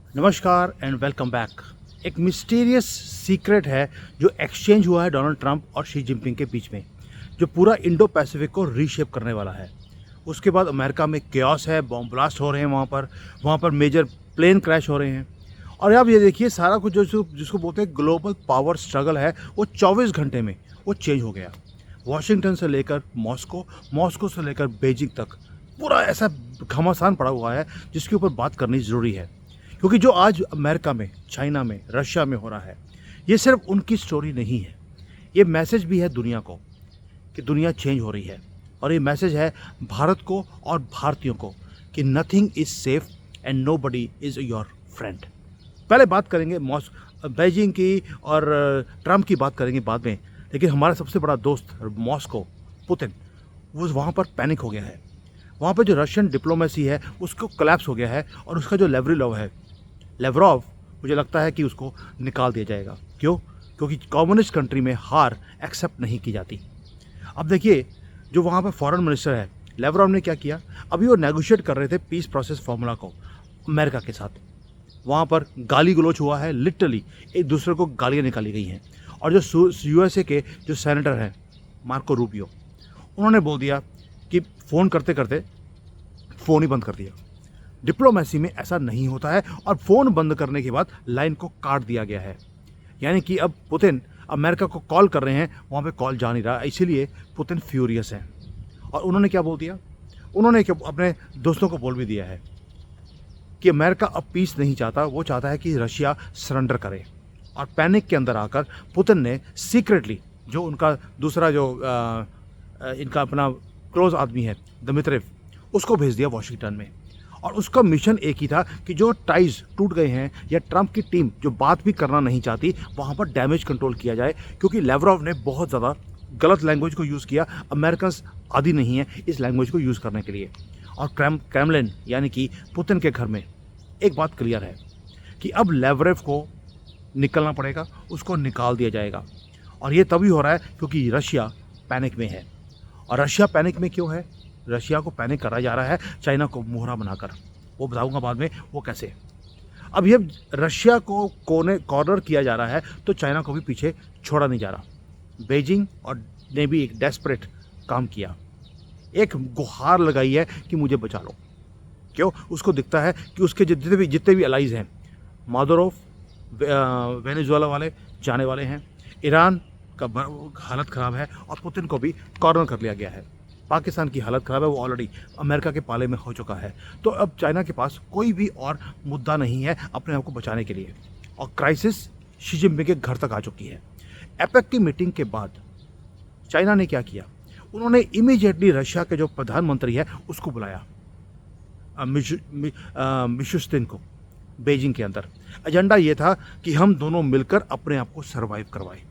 नमस्कार and welcome back. एक mysterious secret है जो एक्सचेंज हुआ है डोनाल्ड ट्रंप और शी जिनपिंग के बीच में, जो पूरा इंडो पैसिफिक को रीशेप करने वाला है। उसके बाद अमेरिका में केओस है, बॉम्ब ब्लास्ट हो रहे हैं वहाँ पर मेजर प्लेन क्रैश हो रहे हैं। और अब ये देखिए सारा कुछ जो जिसको बोलते हैं ग्लोबल पावर स्ट्रगल है, वो 24 घंटे में वो चेंज हो गया। वॉशिंगटन से लेकर मॉस्को, मॉस्को से लेकर बेजिंग तक पूरा ऐसा घमासान पड़ा हुआ है जिसके ऊपर बात करनी ज़रूरी है। क्योंकि जो आज अमेरिका में, चाइना में, रशिया में हो रहा है, ये सिर्फ उनकी स्टोरी नहीं है, ये मैसेज भी है दुनिया को कि दुनिया चेंज हो रही है। और ये मैसेज है भारत को और भारतीयों को कि nothing is safe and nobody is your friend. पहले बात करेंगे बेजिंग की और ट्रम्प की बात करेंगे बाद में। लेकिन हमारा सबसे बड़ा दोस्त मॉस्को, पुतिन, वो वहाँ पर पैनिक हो गया है। वहाँ पर जो रशियन डिप्लोमेसी है उसको कोलैप्स हो गया है। और उसका जो लेवरॉव, मुझे लगता है कि उसको निकाल दिया जाएगा। क्यों? क्योंकि कम्युनिस्ट कंट्री में हार एक्सेप्ट नहीं की जाती। अब देखिए, जो वहाँ पर फॉरेन मिनिस्टर है लेवरॉव ने क्या किया, अभी वो नेगोशिएट कर रहे थे पीस प्रोसेस फार्मूला को अमेरिका के साथ। वहाँ पर गाली गलौच हुआ है, लिटरली एक दूसरे को गालियाँ निकाली गई हैं। और जो यूएसए के जो सेनेटर हैं मार्को रूबियो, उन्होंने बोल दिया कि फ़ोन करते करते फ़ोन ही बंद कर दिया। डिप्लोमेसी में ऐसा नहीं होता है। और फ़ोन बंद करने के बाद लाइन को काट दिया गया है। यानी कि अब पुतिन अमेरिका को कॉल कर रहे हैं, वहाँ पे कॉल जा नहीं रहा, इसीलिए पुतिन फ्यूरियस है। और उन्होंने क्या बोल दिया, उन्होंने अपने दोस्तों को बोल भी दिया है कि अमेरिका अब पीस नहीं चाहता, वो चाहता है कि रशिया सरेंडर करे। और पैनिक के अंदर आकर पुतिन ने सीक्रेटली जो उनका दूसरा जो इनका अपना क्लोज आदमी है दमित्रेव, उसको भेज दिया वॉशिंगटन में। और उसका मिशन एक ही था कि जो टाइज टूट गए हैं या ट्रंप की टीम जो बात भी करना नहीं चाहती, वहाँ पर डैमेज कंट्रोल किया जाए। क्योंकि लेवरॉव ने बहुत ज़्यादा गलत लैंग्वेज को यूज़ किया। अमेरिकन आदि नहीं है इस लैंग्वेज को यूज़ करने के लिए। और क्रेमलिन यानी कि पुतिन के घर में एक बात क्लियर है कि अब लेवरॉव को निकलना पड़ेगा, उसको निकाल दिया जाएगा। और ये तभी हो रहा है क्योंकि रशिया पैनिक में है। और रशिया पैनिक में क्यों है? रशिया को पैनिक करा जा रहा है चाइना को मोहरा बनाकर। वो बताऊंगा बाद में वो कैसे। अब ये रशिया को कॉर्नर किया जा रहा है तो चाइना को भी पीछे छोड़ा नहीं जा रहा। बेजिंग और ने भी एक डेस्परेट काम किया, एक गुहार लगाई है कि मुझे बचा लो। क्यों? उसको दिखता है कि उसके जितने भी अलाइज हैं, मादुरोव, वेनेजुएला वाले जाने वाले हैं, ईरान का हालत ख़राब है और पुतिन को भी कॉर्नर कर लिया गया है। पाकिस्तान की हालत ख़राब है, वो ऑलरेडी अमेरिका के पाले में हो चुका है। तो अब चाइना के पास कोई भी और मुद्दा नहीं है अपने आप को बचाने के लिए। और क्राइसिस शी जिनपिंग के घर तक आ चुकी है। एपेक की मीटिंग के बाद चाइना ने क्या किया, उन्होंने इमीडिएटली रशिया के जो प्रधानमंत्री है उसको बुलाया, मिशुस्तिन को, बेजिंग के अंदर। एजेंडा ये था कि हम दोनों मिलकर अपने आप को सर्वाइव करवाएं।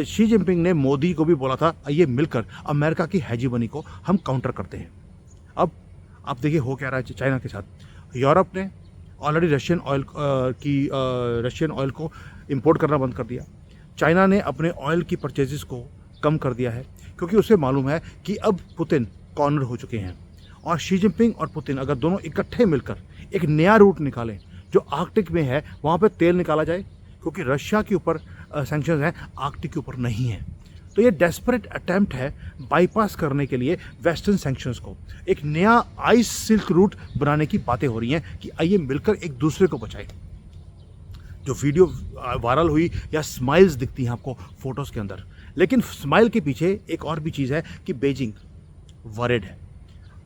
शी जिनपिंग ने मोदी को भी बोला था, आइए मिलकर अमेरिका की हेजीमनी को हम काउंटर करते हैं। अब आप देखिए हो क्या रहा है चाइना के साथ। यूरोप ने ऑलरेडी रशियन ऑयल को इंपोर्ट करना बंद कर दिया। चाइना ने अपने ऑयल की परचेजेस को कम कर दिया है क्योंकि उसे मालूम है कि अब पुतिन कॉर्नर हो चुके हैं। और शी जिनपिंग और पुतिन अगर दोनों इकट्ठे मिलकर एक नया रूट निकालें, जो आर्कटिक में है वहाँ पर तेल निकाला जाए, क्योंकि रशिया के ऊपर सैंक्शंस हैं, आर्कटिक के ऊपर नहीं है। तो ये डेस्परेट अटेम्प्ट है बाईपास करने के लिए वेस्टर्न सैंक्शंस को। एक नया आइस सिल्क रूट बनाने की बातें हो रही हैं कि आइए मिलकर एक दूसरे को बचाएं। जो वीडियो वायरल हुई या स्माइल्स दिखती हैं आपको फोटोज़ के अंदर, लेकिन स्माइल के पीछे एक और भी चीज़ है कि बेजिंग वरिड है।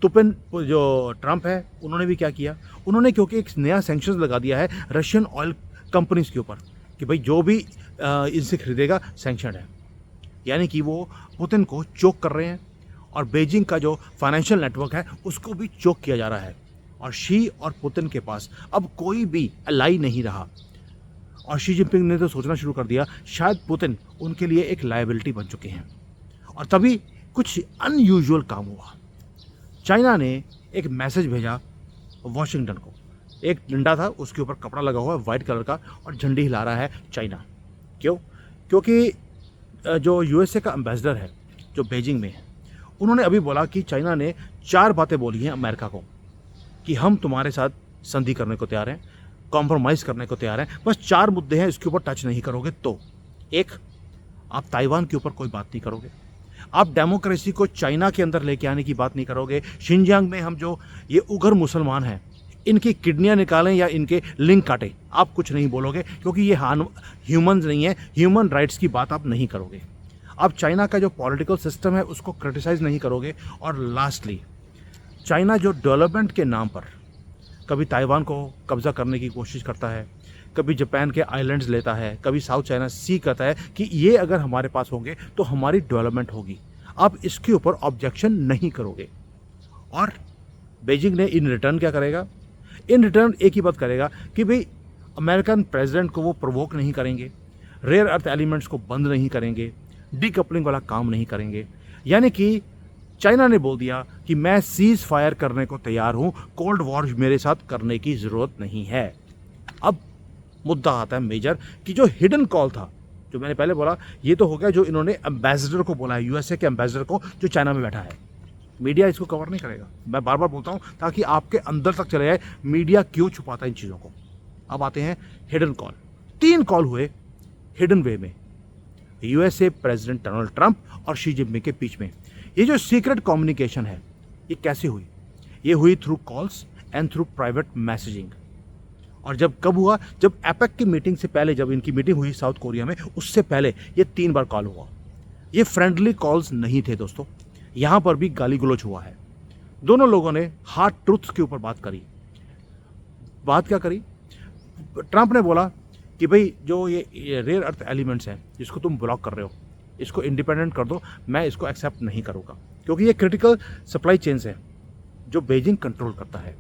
पुतिन जो ट्रंप है उन्होंने भी क्या किया, उन्होंने क्योंकि एक नया सैंक्शंस लगा दिया है रशियन ऑयल कंपनीज के ऊपर कि भाई जो भी इनसे खरीदेगा सैंक्शन है। यानी कि वो पुतिन को चोक कर रहे हैं। और बेजिंग का जो फाइनेंशियल नेटवर्क है उसको भी चोक किया जा रहा है। और शी और पुतिन के पास अब कोई भी अलाई नहीं रहा। और शी जिनपिंग ने तो सोचना शुरू कर दिया शायद पुतिन उनके लिए एक लायबिलिटी बन चुके हैं। और तभी कुछ अनयूजुअल काम हुआ। चाइना ने एक मैसेज भेजा वॉशिंगटन को। एक डंडा था, उसके ऊपर कपड़ा लगा हुआ है वाइट कलर का और झंडी हिला रहा है चाइना। क्यों? क्योंकि जो यूएसए का एम्बेसडर है जो बेजिंग में है, उन्होंने अभी बोला कि चाइना ने 4 बातें बोली हैं अमेरिका को कि हम तुम्हारे साथ संधि करने को तैयार हैं, कॉम्प्रोमाइज़ करने को तैयार हैं। बस 4 मुद्दे हैं, इसके ऊपर टच नहीं करोगे तो। एक, आप ताइवान के ऊपर कोई बात नहीं करोगे। आप डेमोक्रेसी को चाइना के अंदर लेके आने की बात नहीं करोगे। शिनजियांग में हम जो ये उग्र मुसलमान हैं, इनकी किडनियाँ निकालें या इनके लिंग काटें, आप कुछ नहीं बोलोगे, क्योंकि ये ह्यूमन्स नहीं है। ह्यूमन राइट्स की बात आप नहीं करोगे। आप चाइना का जो पॉलिटिकल सिस्टम है उसको क्रिटिसाइज़ नहीं करोगे। और लास्टली, चाइना जो डेवलपमेंट के नाम पर कभी ताइवान को कब्ज़ा करने की कोशिश करता है, कभी जापान के आइलैंड्स लेता है, कभी साउथ चाइना सी कहता है कि ये अगर हमारे पास होंगे तो हमारी डेवलपमेंट होगी, आप इसके ऊपर ऑब्जेक्शन नहीं करोगे। और बीजिंग ने इन रिटर्न क्या करेगा? इन रिटर्न एक ही बात करेगा कि भाई अमेरिकन प्रेसिडेंट को वो प्रोवोक नहीं करेंगे, रेयर अर्थ एलिमेंट्स को बंद नहीं करेंगे, डीकपलिंग वाला काम नहीं करेंगे। यानी कि चाइना ने बोल दिया कि मैं सीज फायर करने को तैयार हूं, कोल्ड वॉर मेरे साथ करने की ज़रूरत नहीं है। अब मुद्दा आता है मेजर कि जो हिडन कॉल था, जो मैंने पहले बोला, ये तो हो गया जो इन्होंने एम्बेसडर को बोला है, यूएसए के एम्बेसडर को जो चाइना में बैठा है। मीडिया इसको कवर नहीं करेगा, मैं बार बार बोलता हूँ ताकि आपके अंदर तक चले जाए मीडिया क्यों छुपाता है इन चीज़ों को। अब आते हैं हिडन कॉल। 3 कॉल हुए हिडन वे में, यूएसए प्रेसिडेंट डोनाल्ड ट्रंप और शी जिनपिंग के बीच में। ये जो सीक्रेट कम्युनिकेशन है, ये कैसे हुई? ये हुई through calls and through private messaging. और जब कब हुआ? जब एपेक की मीटिंग से पहले, जब इनकी मीटिंग हुई साउथ कोरिया में, उससे पहले ये 3 बार कॉल हुआ। ये फ्रेंडली कॉल्स नहीं थे दोस्तों, यहाँ पर भी गाली गलौज हुआ है। दोनों लोगों ने हार्ड ट्रूथ्स के ऊपर बात करी। बात क्या करी? ट्रंप ने बोला कि भाई जो ये रेयर अर्थ एलिमेंट्स हैं जिसको तुम ब्लॉक कर रहे हो, इसको इंडिपेंडेंट कर दो, मैं इसको एक्सेप्ट नहीं करूँगा, क्योंकि ये क्रिटिकल सप्लाई चेन्स है जो बीजिंग कंट्रोल करता है।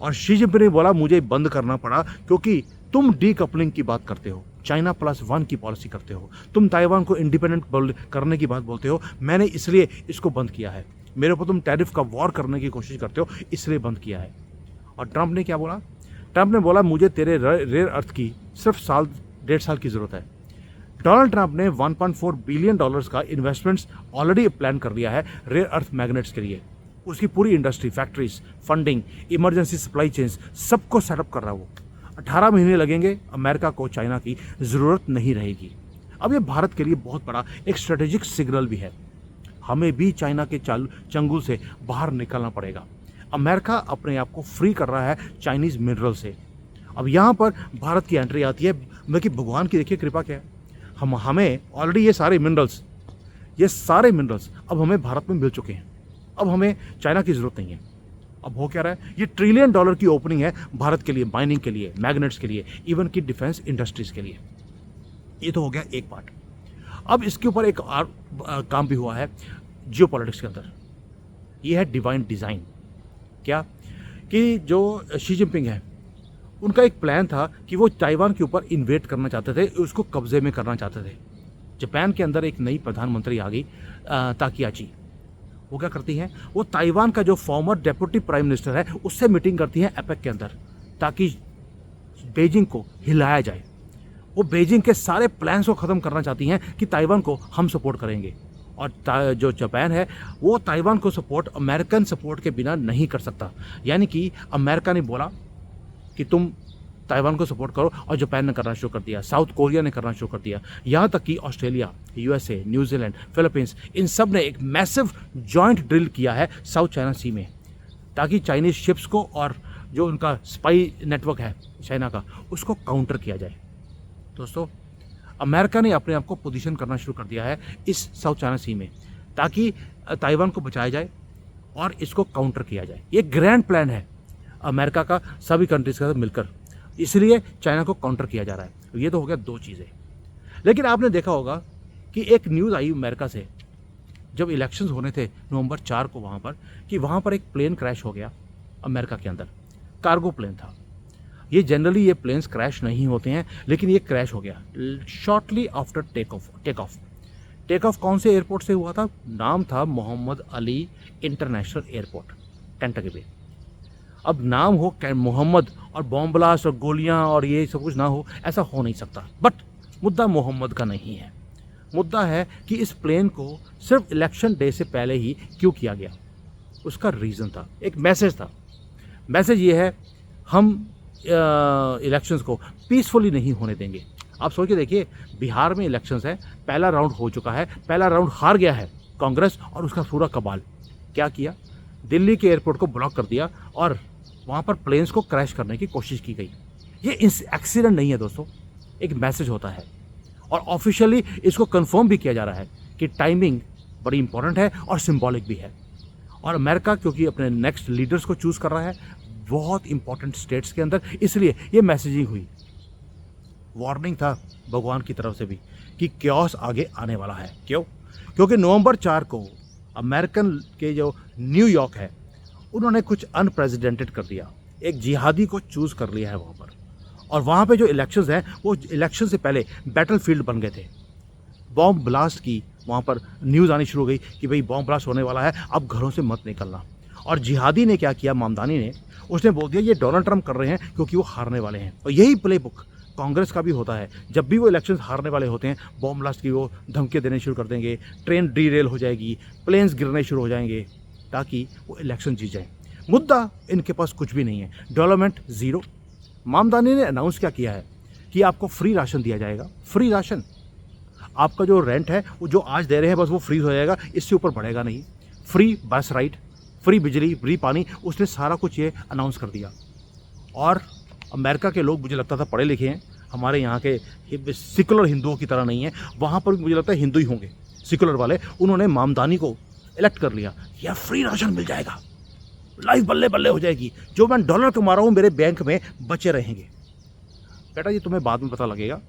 और शी जिनपिंग ने बोला मुझे बंद करना पड़ा क्योंकि तुम डीकपलिंग की बात करते हो, चाइना +1 की पॉलिसी करते हो, तुम ताइवान को इंडिपेंडेंट करने की बात बोलते हो, मैंने इसलिए इसको बंद किया है। मेरे ऊपर तुम टैरिफ का वॉर करने की कोशिश करते हो, इसलिए बंद किया है। और ट्रंप ने क्या बोला? ट्रंप ने बोला मुझे तेरे रेयर अर्थ की सिर्फ 1.5 साल की ज़रूरत है। डोनाल्ड ट्रंप ने $1.4 बिलियन का इन्वेस्टमेंट्स ऑलरेडी प्लान कर लिया है रेयर अर्थ मैग्नेट्स के लिए। उसकी पूरी industry, factories, funding, emergency supply chains, सबको सेटअप कर रहा है वो। 18 महीने लगेंगे, अमेरिका को चाइना की ज़रूरत नहीं रहेगी। अब ये भारत के लिए बहुत बड़ा एक स्ट्रेटेजिक सिग्नल भी है। हमें भी चाइना के चंगुल से बाहर निकलना पड़ेगा। अमेरिका अपने आप को फ्री कर रहा है चाइनीज़ मिनरल से। अब यहाँ पर भारत की एंट्री आती है। बाकी भगवान की देखिए कृपा क्या है, हमें ऑलरेडी ये सारे मिनरल्स अब हमें भारत में मिल चुके हैं। अब हमें चाइना की ज़रूरत नहीं है। अब हो क्या रहा है? ये $1 ट्रिलियन की ओपनिंग है भारत के लिए, माइनिंग के लिए, मैग्नेट्स के लिए, इवन की डिफेंस इंडस्ट्रीज़ के लिए। ये तो हो गया एक पार्ट। अब इसके ऊपर एक और काम भी हुआ है जियोपॉलिटिक्स के अंदर। ये है डिवाइन डिज़ाइन। क्या कि जो शी जिनपिंग है, उनका एक प्लान था कि वो ताइवान के ऊपर इन्वेट करना चाहते थे, उसको कब्जे में करना चाहते थे। जापान के अंदर एक नई प्रधानमंत्री आ गई, ताकियाची। वो क्या करती हैं? वो ताइवान का जो फॉर्मर डेप्यूटी प्राइम मिनिस्टर है उससे मीटिंग करती हैं एपेक के अंदर, ताकि बीजिंग को हिलाया जाए। वो बीजिंग के सारे प्लान्स को ख़त्म करना चाहती हैं कि ताइवान को हम सपोर्ट करेंगे। और जो जापान है वो ताइवान को सपोर्ट अमेरिकन सपोर्ट के बिना नहीं कर सकता। यानी कि अमेरिका ने बोला कि तुम ताइवान को सपोर्ट करो, और जापान ने करना शुरू कर दिया, साउथ कोरिया ने करना शुरू कर दिया, यहाँ तक कि ऑस्ट्रेलिया, यूएसए, न्यूजीलैंड, फिलीपींस, इन सब ने एक मैसिव जॉइंट ड्रिल किया है साउथ चाइना सी में, ताकि चाइनीज़ शिप्स को और जो उनका स्पाई नेटवर्क है चाइना का, उसको काउंटर किया जाए। दोस्तों, अमेरिका ने अपने आप को पोजीशन करना शुरू कर दिया है इस साउथ चाइना सी में, ताकि ताइवान को बचाया जाए और इसको काउंटर किया जाए। ये ग्रैंड प्लान है अमेरिका का सभी कंट्रीज़ के साथ मिलकर, इसलिए चाइना को काउंटर किया जा रहा है। ये तो हो गया 2 चीज़ें। लेकिन आपने देखा होगा कि एक न्यूज़ आई अमेरिका से, जब इलेक्शंस होने थे नवंबर 4 को वहाँ पर, कि वहाँ पर एक प्लेन क्रैश हो गया अमेरिका के अंदर। कार्गो प्लेन था। ये जनरली ये प्लेन्स क्रैश नहीं होते हैं, लेकिन ये क्रैश हो गया शॉर्टली आफ्टर टेक ऑफ कौन से एयरपोर्ट से हुआ था? नाम था Muhammad Ali international airport, Kentucky बे। अब नाम हो मोहम्मद और बॉम्ब ब्लास्ट और गोलियां और ये सब कुछ ना हो, ऐसा हो नहीं सकता। बट मुद्दा मोहम्मद का नहीं है। मुद्दा है कि इस प्लेन को सिर्फ इलेक्शन डे से पहले ही क्यों किया गया। उसका रीज़न था, एक मैसेज था। मैसेज ये है, हम इलेक्शंस को पीसफुली नहीं होने देंगे। आप सोच के देखिए, बिहार में इलेक्शंस है, पहला राउंड हो चुका है, पहला राउंड हार गया है कांग्रेस और उसका पूरा कबाल। क्या किया? दिल्ली के एयरपोर्ट को ब्लॉक कर दिया और वहाँ पर प्लेन्स को क्रैश करने की कोशिश की गई। ये एक्सीडेंट नहीं है दोस्तों, एक मैसेज होता है और ऑफिशियली इसको कंफर्म भी किया जा रहा है कि टाइमिंग बड़ी इंपॉर्टेंट है और सिंबॉलिक भी है। और अमेरिका क्योंकि अपने नेक्स्ट लीडर्स को चूज़ कर रहा है बहुत इंपॉर्टेंट स्टेट्स के अंदर, इसलिए ये मैसेजिंग हुई। वार्निंग था भगवान की तरफ से भी कि क्योस आगे आने वाला है। क्यों? क्योंकि नवंबर 4 को अमेरिकन के जो न्यूयॉर्क है उन्होंने कुछ अनप्रेसिडेंटेड कर दिया, एक जिहादी को चूज़ कर लिया है वहाँ पर। और वहाँ पे जो इलेक्शंस हैं वो इलेक्शन से पहले बैटलफील्ड बन गए थे। बॉम्ब ब्लास्ट की वहाँ पर न्यूज़ आनी शुरू हो गई कि भाई बॉम्ब ब्लास्ट होने वाला है, अब घरों से मत निकलना। और जिहादी ने क्या किया, मामदानी ने, उसने बोल दिया ये डोनाल्ड ट्रंप कर रहे हैं क्योंकि वो हारने वाले हैं। और यही प्ले बुक कांग्रेस का भी होता है। जब भी वो इलेक्शन हारने वाले होते हैं, बॉम्ब ब्लास्ट की वो धमकियाँ देने शुरू कर देंगे, ट्रेन डीरेल हो जाएगी, प्लेन्स गिरने शुरू हो जाएंगे ताकि वो इलेक्शन जीत जाए। मुद्दा इनके पास कुछ भी नहीं है, डेवलपमेंट ज़ीरो। मामदानी ने अनाउंस क्या किया है कि आपको फ्री राशन दिया जाएगा। फ्री राशन, आपका जो रेंट है वो जो आज दे रहे हैं बस वो फ्री हो जाएगा, इससे ऊपर बढ़ेगा नहीं। फ्री बस राइड, फ्री बिजली, फ्री पानी, उसने सारा कुछ ये अनाउंस कर दिया। और अमेरिका के लोग मुझे लगता था पढ़े लिखे हैं, हमारे यहाँ के सेकुलर हिंदुओं की तरह नहीं है, वहाँ पर मुझे लगता है हिंदू ही होंगे सेकुलर वाले। उन्होंने मामदानी को इलेक्ट कर लिया, यह फ्री राशन मिल जाएगा, लाइफ बल्ले बल्ले हो जाएगी, जो मैं डॉलर कमा रहा हूँ मेरे बैंक में बचे रहेंगे। बेटा ये तुम्हें बाद में पता लगेगा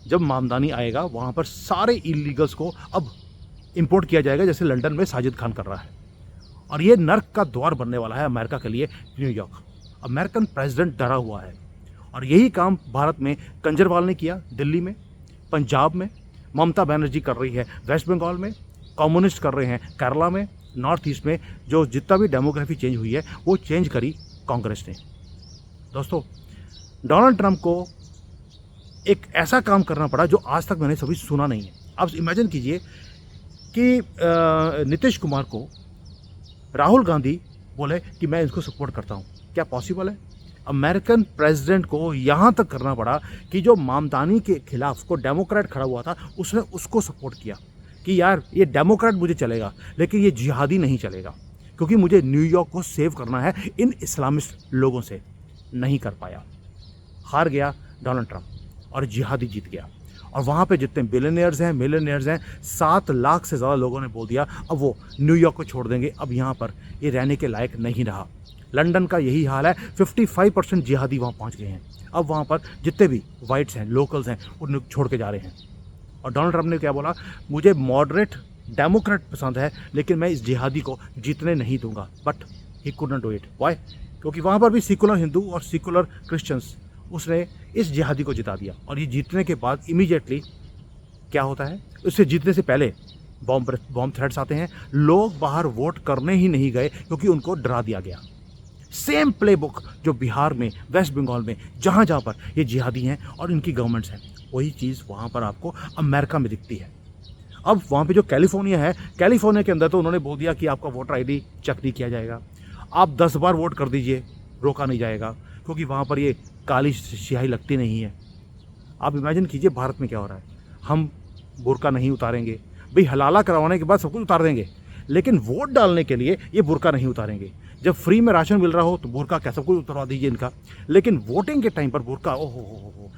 जब मामदानी आएगा, वहाँ पर सारे इलीगल्स को अब इंपोर्ट किया जाएगा जैसे लंदन में साजिद खान कर रहा है। और ये नर्क का द्वार बनने वाला है अमेरिका के लिए, न्यूयॉर्क। अमेरिकन प्रेसिडेंट डरा हुआ है और यही काम भारत में केजरीवाल ने किया, दिल्ली में, पंजाब में ममता बनर्जी कर रही है, वेस्ट बंगाल में कम्युनिस्ट कर रहे हैं, केरला में, नॉर्थ ईस्ट में जो जितना भी डेमोग्राफी चेंज हुई है वो चेंज करी कांग्रेस ने। दोस्तों डोनाल्ड ट्रंप को एक ऐसा काम करना पड़ा जो आज तक मैंने कभी सुना नहीं है। आप इमेजिन कीजिए कि नीतीश कुमार को राहुल गांधी बोले कि मैं इसको सपोर्ट करता हूँ, क्या पॉसिबल है? अमेरिकन प्रेसिडेंट को यहाँ तक करना पड़ा कि जो मामदानी के खिलाफ को डेमोक्रेट खड़ा हुआ था उसने उसको सपोर्ट किया कि यार ये डेमोक्रेट मुझे चलेगा लेकिन ये जिहादी नहीं चलेगा, क्योंकि मुझे न्यूयॉर्क को सेव करना है इन इस्लामिस्ट लोगों से। नहीं कर पाया, हार गया डोनाल्ड ट्रंप और जिहादी जीत गया। और वहाँ पे जितने बिलियनियर्स हैं, मिलियनियर्स हैं, 7 लाख से ज़्यादा लोगों ने बोल दिया अब वो न्यूयॉर्क को छोड़ देंगे, अब यहाँ पर ये रहने के लायक नहीं रहा। लंदन का यही हाल है, 55% जिहादी वहाँ पहुँच गए हैं। अब वहाँ पर जितने भी वाइट्स हैं, लोकल्स हैं, उन्हें छोड़ के जा रहे हैं। और डोनाल्ड ट्रंप ने क्या बोला, मुझे मॉडरेट डेमोक्रेट पसंद है लेकिन मैं इस जिहादी को जीतने नहीं दूंगा। But he could not do it. Why? क्योंकि वहाँ पर भी सेकुलर हिंदू और सेकुलर क्रिश्चियंस, उसने इस जिहादी को जिता दिया। और ये जीतने के बाद इमीडिएटली क्या होता है, उससे जीतने से पहले बॉम्ब थ्रेट्स आते हैं, लोग बाहर वोट करने ही नहीं गए क्योंकि उनको डरा दिया गया। सेम प्लेबुक जो बिहार में, वेस्ट बंगाल में, जहाँ जहाँ पर ये जिहादी हैं और इनकी गवर्नमेंट्स हैं, वही चीज़ वहाँ पर आपको अमेरिका में दिखती है। अब वहाँ पे जो कैलिफोर्निया है, कैलिफोर्निया के अंदर तो उन्होंने बोल दिया कि आपका वोटर आईडी चेक नहीं किया जाएगा, आप 10 बार वोट कर दीजिए, रोका नहीं जाएगा, क्योंकि वहाँ पर ये काली स्याही लगती नहीं है। आप इमेजिन कीजिए भारत में क्या हो रहा है, हम बुर्का नहीं उतारेंगे, भाई हलाला करवाने के बाद सब कुछ उतार देंगे, लेकिन वोट डालने के लिए ये बुर्का नहीं उतारेंगे। जब फ्री में राशन मिल रहा हो तो बुर्का क्या सब कुछ उतरवा दीजिए इनका, लेकिन वोटिंग के टाइम पर बुर्का, ओहो हो,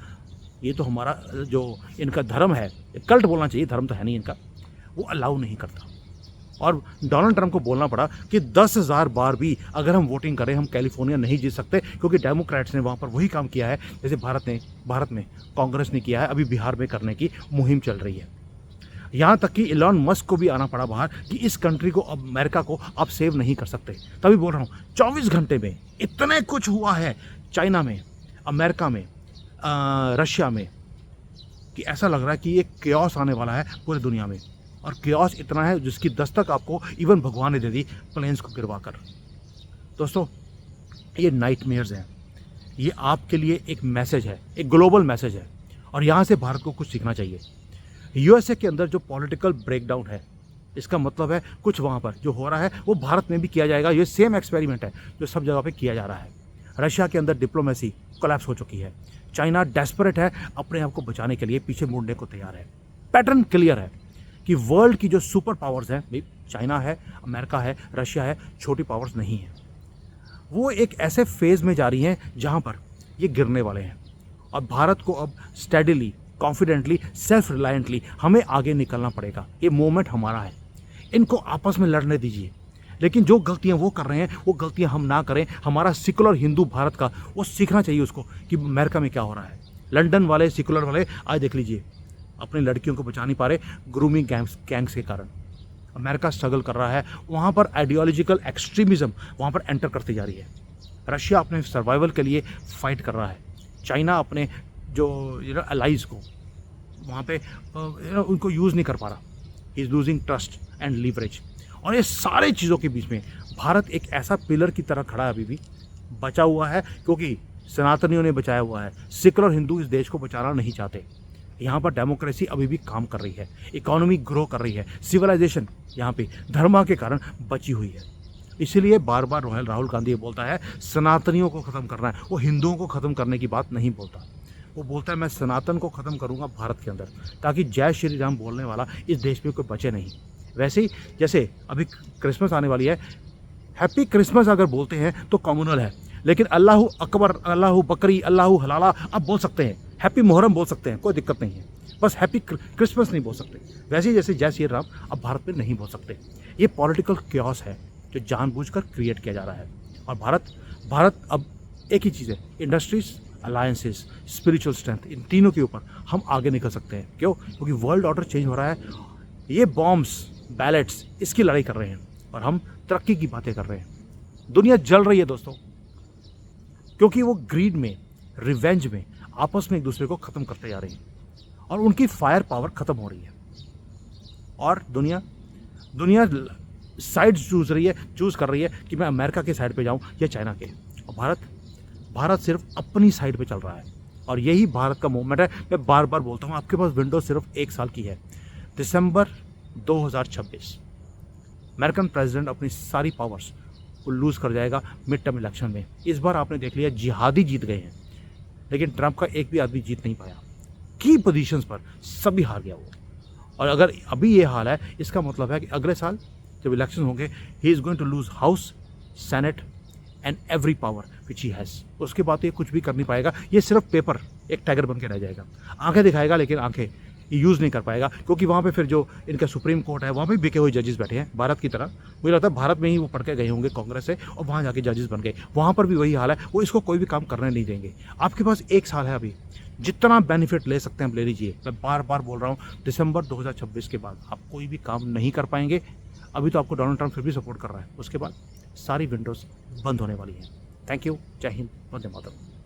ये तो हमारा जो इनका धर्म है, कल्ट बोलना चाहिए, धर्म तो है नहीं इनका, वो अलाउ नहीं करता। और डोनाल्ड ट्रंप को बोलना पड़ा कि 10,000 बार भी अगर हम वोटिंग करें हम कैलिफोर्निया नहीं जीत सकते, क्योंकि डेमोक्रेट्स ने वहाँ पर वही काम किया है जैसे भारत में कांग्रेस ने किया है, अभी बिहार में करने की मुहिम चल रही है। यहाँ तक कि इलॉन मस्क को भी आना पड़ा बाहर कि इस कंट्री को, अब अमेरिका को आप सेव नहीं कर सकते। तभी बोल रहा हूँ 24 घंटे में इतने कुछ हुआ है चाइना में, अमेरिका में, रशिया में, कि ऐसा लग रहा है कि एक क्योस आने वाला है पूरी दुनिया में। और क्योस इतना है जिसकी दस्तक आपको इवन भगवान ने दे दी प्लेन्स को गिरवा कर। दोस्तों ये नाइटमेयर्स हैं, ये आपके लिए एक मैसेज है, एक ग्लोबल मैसेज है, और यहाँ से भारत को कुछ सीखना चाहिए। यूएसए के अंदर जो पॉलिटिकल ब्रेकडाउन है, इसका मतलब है कुछ वहाँ पर जो हो रहा है वो भारत में भी किया जाएगा। ये सेम एक्सपेरिमेंट है जो सब जगह पे किया जा रहा है। रशिया के अंदर डिप्लोमेसी कोलैप्स हो चुकी है। चाइना डेस्परेट है, अपने आप को बचाने के लिए पीछे मुड़ने को तैयार है। पैटर्न क्लियर है कि वर्ल्ड की जो सुपर पावर्स हैं, भाई चाइना है, अमेरिका है, रशिया है, छोटी पावर्स नहीं है। वो एक ऐसे फेज में जा रही हैं जहां पर ये गिरने वाले हैं और भारत को अब स्टेडिली, कॉन्फिडेंटली, सेल्फ रिलायंटली हमें आगे निकलना पड़ेगा। ये मोमेंट हमारा है, इनको आपस में लड़ने दीजिए, लेकिन जो गलतियां वो कर रहे हैं वो गलतियां हम ना करें। हमारा सेकुलर हिंदू भारत का वो सीखना चाहिए उसको कि अमेरिका में क्या हो रहा है। लंदन वाले सेकुलर वाले आज देख लीजिए, अपनी लड़कियों को बचा नहीं पा रहे ग्रूमिंग गैंग्स के कारण। अमेरिका स्ट्रगल कर रहा है, वहाँ पर आइडियोलॉजिकल एक्सट्रीमिज्म वहाँ पर एंटर करती जा रही है। रशिया अपने सर्वाइवल के लिए फाइट कर रहा है। चाइना अपने जो अलाइज को वहाँ पे उनको यूज़ नहीं कर पा रहा। He is losing trust and leverage. और ये सारे चीज़ों के बीच में भारत एक ऐसा पिलर की तरह खड़ा है, अभी भी बचा हुआ है, क्योंकि सनातनियों ने बचाया हुआ है। सेकुलर हिंदू इस देश को बचाना नहीं चाहते। यहाँ पर डेमोक्रेसी अभी भी काम कर रही है, इकोनॉमी ग्रो कर रही है, सिविलाइजेशन यहाँ पे धर्म के कारण बची हुई है। इसीलिए बार बार राहुल गांधी ये बोलता है सनातनियों को ख़त्म करना है। वो हिंदुओं को ख़त्म करने की बात नहीं बोलता, वो बोलता है मैं सनातन को ख़त्म करूँगा भारत के अंदर, ताकि जय श्री राम बोलने वाला इस देश में कोई बचे नहीं। वैसे ही जैसे अभी क्रिसमस आने वाली है, हैप्पी क्रिसमस अगर बोलते हैं तो कम्युनल है, लेकिन अल्लाह अकबर, अल्लाह बकरी, अल्लाह हलाला आप बोल सकते हैं, हैप्पी मुहर्रम बोल सकते हैं, कोई दिक्कत नहीं है, बस हैप्पी क्रिसमस नहीं बोल सकते। वैसे ही जैसे जय श्री राम अब भारत में नहीं बोल सकते। ये पॉलिटिकल क्योस है जो जानबूझकर क्रिएट किया जा रहा है। और भारत अब एक ही चीज़ है, इंडस्ट्रीज, अलायंसेस, स्पिरिचुअल स्ट्रेंथ, इन तीनों के ऊपर हम आगे निकल सकते हैं। क्यों? क्योंकि वर्ल्ड ऑर्डर चेंज हो रहा है। ये बॉम्ब्स, बैलेट्स, इसकी लड़ाई कर रहे हैं और हम तरक्की की बातें कर रहे हैं। दुनिया जल रही है दोस्तों, क्योंकि वो ग्रीड में, रिवेंज में आपस में एक दूसरे को ख़त्म करते जा रही हैं और उनकी फायर पावर ख़त्म हो रही है। और दुनिया साइड चूज़ कर रही है कि मैं अमेरिका के साइड पे जाऊं या चाइना के। और भारत सिर्फ अपनी साइड पे चल रहा है और यही भारत का मूवमेंट है। मैं बार बार बोलता हूँ, आपके पास विंडो सिर्फ 1 साल की है। दिसंबर 2026 अमेरिकन प्रेसिडेंट अपनी सारी पावर्स को लूज़ कर जाएगा मिड टर्म इलेक्शन में। इस बार आपने देख लिया जिहादी जीत गए हैं, लेकिन ट्रंप का एक भी आदमी जीत नहीं पाया। की पोजीशंस पर सभी हार गया वो। और अगर अभी ये हाल है, इसका मतलब है कि अगले साल जब इलेक्शन होंगे, he is going to lose House, Senate and every power which he has. उसके बाद तो ये कुछ भी कर नहीं पाएगा। ये सिर्फ पेपर, एक टाइगर बन के रह जाएगा। आंखें दिखाएगा लेकिन आंखें यूज़ नहीं कर पाएगा, क्योंकि वहाँ पे फिर जो इनका सुप्रीम कोर्ट है वहाँ पे बिके हुए जजेस बैठे हैं भारत की तरह। मुझे लगता है भारत में ही वो पढ़ के गए होंगे कांग्रेस से और वहाँ जाके जजेस बन गए। वहाँ पर भी वही हाल है, वो इसको कोई भी काम करने नहीं देंगे। आपके पास 1 साल है अभी, जितना बेनिफिट ले सकते हैं आप ले लीजिए। मैं बार बार बोल रहा हूँ, दिसंबर 2026 के बाद आप कोई भी काम नहीं कर पाएंगे। अभी तो आपको डोनाल्ड ट्रंप फिर भी सपोर्ट कर रहा है, उसके बाद सारी विंडोज़ बंद होने वाली हैं। थैंक यू, जय हिंद, वंदे मातरम।